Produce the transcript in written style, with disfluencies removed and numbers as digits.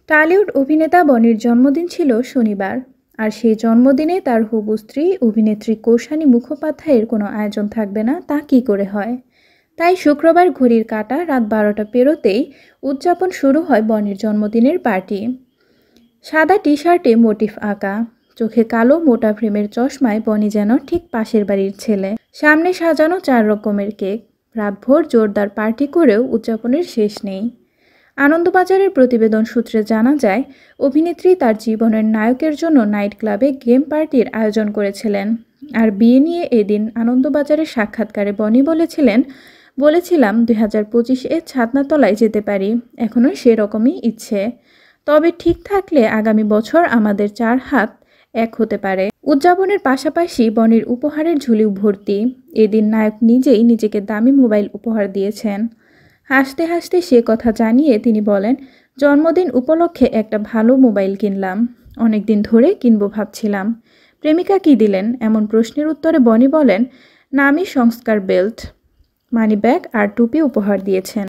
Tollywood অভিনেতা বনির জন্মদিন ছিল শনিবার, আর সেই জন্মদিনে তার হবু স্ত্রী অভিনেত্রী কৌশানী মুখোপাধ্যায়ের কোনো আয়োজন থাকবে না তা কী করে হয়। তাই শুক্রবার ঘড়ির কাঁটা রাত 12টা পেরোতেই উদযাপন শুরু হয় বনির জন্মদিনের পার্টি। সাদা টি শার্টে মোটিফ আঁকা, চোখে কালো মোটা ফ্রেমের চশমায় বনি যেন ঠিক পাশের বাড়ির ছেলে। সামনে সাজানো 4 রকমের কেক। রাতভর জোরদার পার্টি করেও উদযাপনের শেষ নেই। আনন্দবাজারের প্রতিবেদন সূত্রে জানা যায়, অভিনেত্রী তার জীবনের নায়কের জন্য নাইট ক্লাবে গেম পার্টির আয়োজন করেছিলেন। আর বিয়ে নিয়ে এদিন আনন্দবাজারের সাক্ষাৎকারে বনি বলেছিলাম 2025-এ ছাদনাতলায় যেতে পারি, এখনও সেরকমই ইচ্ছে। তবে ঠিক থাকলে আগামী বছর আমাদের 4 হাত এক হতে পারে। উদযাপনের পাশাপাশি বনির উপহারের ঝুলিও ভর্তি। এদিন নায়ক নিজেই নিজেকে দামি মোবাইল উপহার দিয়েছেন। হাসতে হাসতে সে কথা জানিয়ে তিনি বলেন, জন্মদিন উপলক্ষে একটা ভালো মোবাইল কিনলাম, অনেকদিন ধরে কিনবো ভাবছিলাম। প্রেমিকা কি দিলেন এমন প্রশ্নের উত্তরে বনি বলেন, নামি সংস্কার বেল্ট, মানি ব্যাগ আর টুপি উপহার দিয়েছেন।